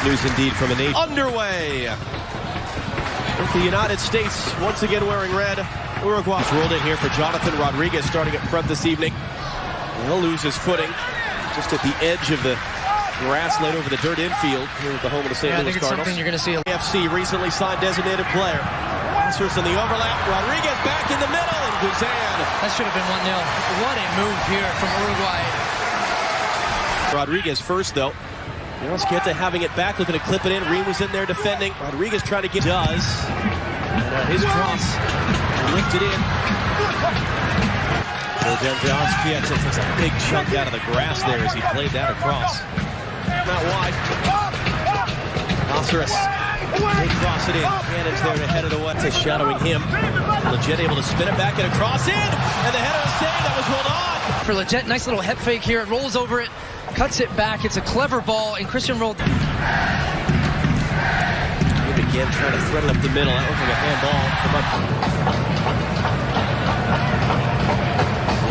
Sad news indeed from a nation. Underway. With the United States once again wearing red. Uruguay rolled in here for Jonathan Rodriguez starting up front this evening. He'll lose his footing just at the edge of the grass laid over the dirt infield here at the home of the St. Louis Cardinals. I think it's something you're going to see. AFC recently signed designated player. Oscars in the overlap. Rodriguez back in the middle and Guzan. That should have been 1-0. What a move here from Uruguay. Rodriguez first though. Sketa having it back, looking to clip it in. Reed was in there defending. Rodriguez trying to get does. And his cross lifted in. Sketa takes a big chunk out of the grass there as he played that across. Not wide. Oscars. They cross it in. Cannon's there to head it away. It's shadowing him. Leggett able to spin it back and a cross in. And the header is saved. That was rolled on. For Leggett, nice little head fake here. It rolls over it. Cuts it back. It's a clever ball. And Christian rolled. Again, trying to thread it up the middle. That looks like a handball.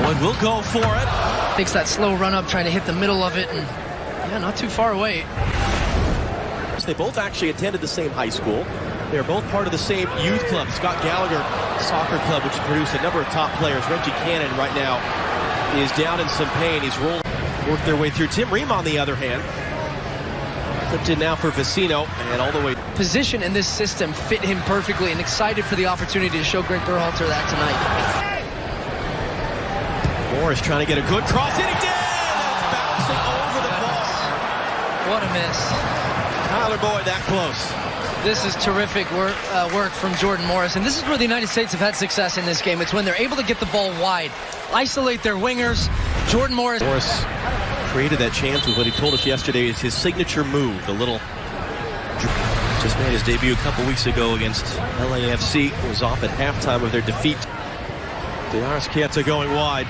Boyd will go for it. Takes that slow run up, trying to hit the middle of it. And yeah, not too far away. They both actually attended the same high school. They're both part of the same youth club, Scott Gallagher Soccer Club, which has produced a number of top players. Reggie Cannon right now is down in some pain. He's rolling, worked their way through. Tim Ream, on the other hand, flipped in now for Vecino, and all the way. Position in this system fit him perfectly, and excited for the opportunity to show Greg Berhalter that tonight. Morris trying to get a good cross, and he did! It's bouncing over the ball. What a miss. Tyler Boyd that close. This is terrific work from Jordan Morris, and this is where the United States have had success in this game. It's when they're able to get the ball wide, isolate their wingers. Jordan Morris created that chance with what he told us yesterday is his signature move, the little. Just made his debut a couple weeks ago against LAFC. Was off at halftime of their defeat. Sketa going wide.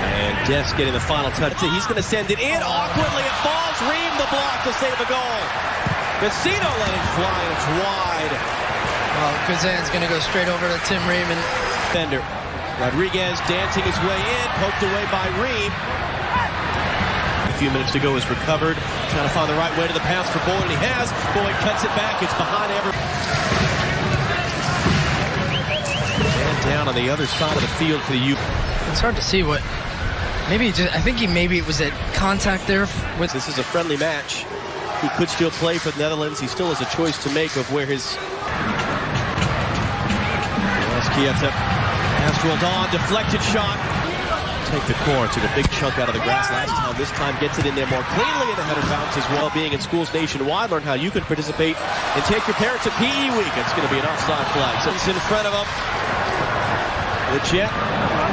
And Des getting the final touch. He's going to send it in. Awkwardly it falls. Ream the block to save the goal. Vecino let it fly, and it's wide. Well, Guzan's going to go straight over to Tim Ream. And Fender. Rodriguez dancing his way in. Poked away by Ream. A few minutes to go is recovered. Trying to find the right way to the pass for Boyd, and he has. Boyd cuts it back. It's behind and down on the other side of the field for the U. It's hard to see what. Maybe it was at contact there. This is a friendly match. He could still play for the Netherlands. He still has a choice to make of where his. Sketa pass rolled on, deflected shot. Take the corner, took a big chunk out of the grass last time. This time gets it in there more cleanly, and the header bounces well. Being in schools nationwide, learn how you can participate and take your parents to PE week. It's going to be an offside flag. So it's in front of him. The jet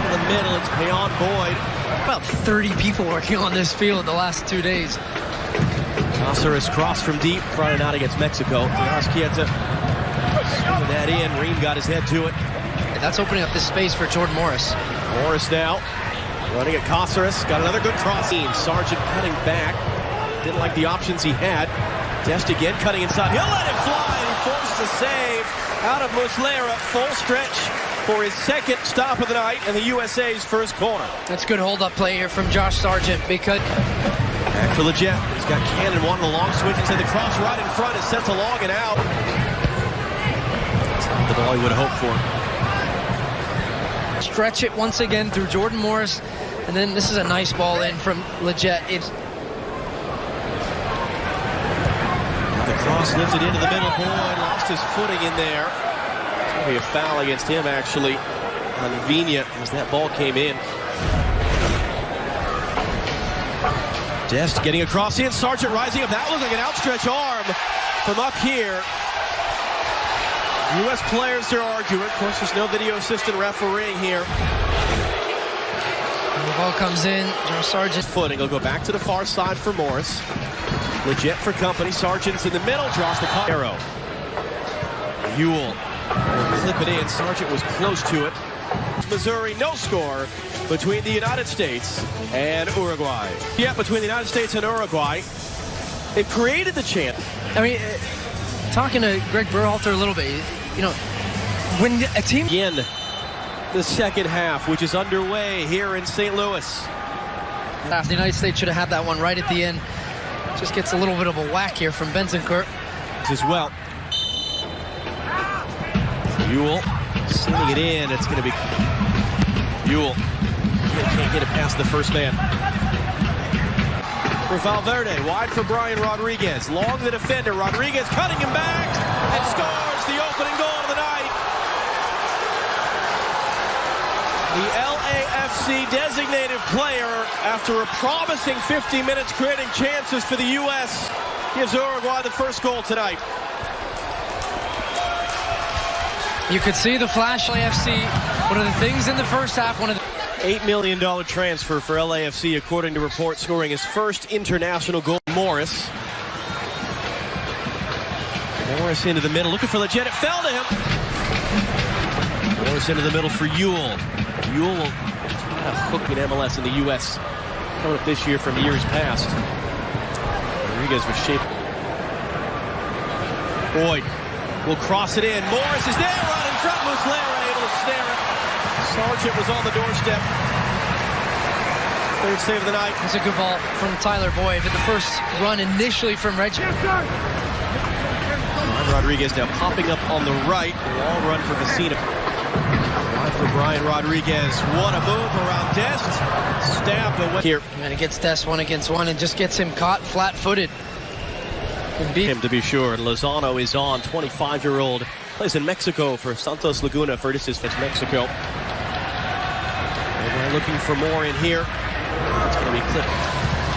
in the middle. It's Payon Boyd. About 30 people working on this field the last 2 days. Oscars cross from deep, Friday night against Mexico. Sketa swinging that in. Ream got his head to it. And that's opening up this space for Jordan Morris. Morris now running at Oscars. Got another good cross. Sargent cutting back. Didn't like the options he had. Dest again cutting inside. He'll let it fly, and he forced a save out of Muslera. Full stretch for his second stop of the night and the USA's first corner. That's good hold-up play here from Josh Sargent because. Back for Leggett. He's got Cannon wanting a long switch into the cross right in front. Is sent along and out. That's not the ball he would have hoped for. Stretch it once again through Jordan Morris. And then this is a nice ball in from Leggett. The cross lifted into the middle. Boyd lost his footing in there. It's going to be a foul against him, actually, on Vigna as that ball came in. Dest getting across in. Sargent rising up. That looked like an outstretched arm from up here. U.S. players are arguing. Of course, there's no video assistant refereeing here. And the ball comes in. Josh Sargent. Footing. He'll go back to the far side for Morris. Leggett for company. Sargent's in the middle. Draws the arrow. Ewell. Clip it in. Sargent was close to it. Missouri, no score between the United States and Uruguay. Yeah, between the United States and Uruguay. They've created the chance. I mean, talking to Greg Berhalter a little bit, you know, when a team... Again, the second half, which is underway here in St. Louis. The United States should have had that one right at the end. Just gets a little bit of a whack here from Benzenkurt. As well. Ewell sending it in. It's going to be Ewell. Can't get it past the first man. For Valverde, wide for Brian Rodriguez. Long the defender. Rodriguez cutting him back and scores the opening goal of the night. The LAFC designated player, after a promising 50 minutes creating chances for the U.S., gives Uruguay the first goal tonight. You could see the flash. LAFC, one of the things in the first half, $8 million transfer for LAFC, according to reports, scoring his first international goal. Morris into the middle, looking for Leggett. It fell to him. Morris into the middle for Ewell. Ewell will try to hook in MLS in the U.S. coming up this year from years past. Rodriguez was shaped. Boyd will cross it in. Morris is there, right in front. Muslera able to snare it. Sargent was on the doorstep. Third save of the night. It's a good ball from Tyler Boyd, but the first run initially from Reggie. Rodriguez now popping up on the right. Long run for Vecino. Wide for Brian Rodriguez. What a move around Dest. Stabbed away here. And it gets Dest 1-against-1 and just gets him caught flat-footed. Can beat him, to be sure. Lozano is on. 25-year-old. Plays in Mexico for Santos Laguna. Furtis for Mexico. And we're looking for more in here. It's going to be clipped.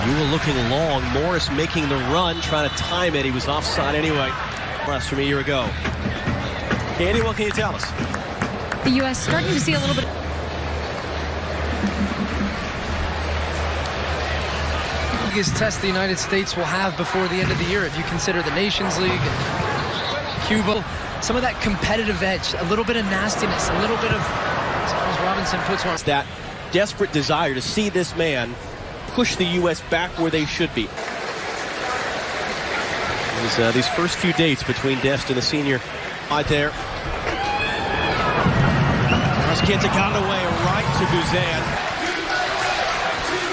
Ewell looking long. Morris making the run, trying to time it. He was offside anyway. Last from a year ago. Candy, what can you tell us? The U.S. starting to see a little bit. Biggest test the United States will have before the end of the year, if you consider the Nations League, Cuba, some of that competitive edge, a little bit of nastiness, a little bit of, as Robinson puts one. That desperate desire to see this man push the U.S. back where they should be. These first few dates between Dest and the senior right there. Kids got it away right to Guzan.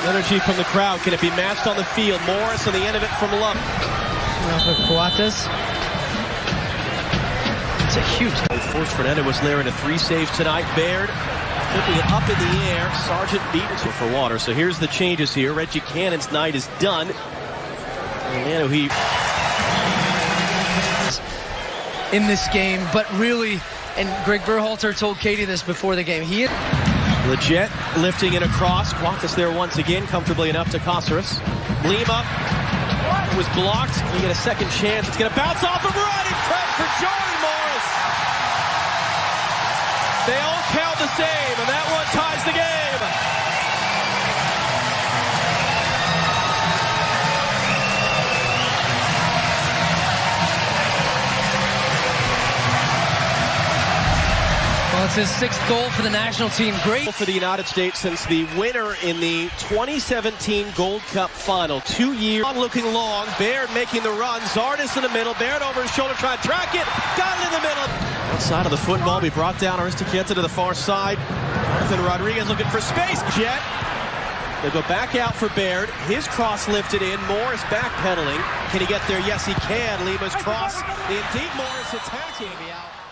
Energy from the crowd. Can it be matched on the field? Morris on the end of it from Lump. Coates. It's a huge. Forced Fernando was there into 3 saves tonight. Baird flipping it up in the air. Sargent beaten for water. So here's the changes here. Reggie Cannon's night is done. And he in this game, but really, and Greg Berhalter told Katie this before the game. Leggett lifting it across. Quantas there once again, comfortably enough to Caceres. Lima was blocked. You get a second chance. It's going to bounce off of right in front for Jordan Morris. They all count the same, and that one ties the game. Well, it's his 6th goal for the national team. Great for the United States since the winner in the 2017 Gold Cup final. 2 years. Looking long. Baird making the run. Zardes in the middle. Baird over his shoulder trying to track it. Got it in the middle. Outside of the football, be brought down. Aristiqueta to the far side. Jonathan Rodriguez looking for space. Jet. They go back out for Baird. His cross lifted in. Morris backpedaling. Can he get there? Yes, he can. Lima's cross. Indeed, Morris attacking. Out.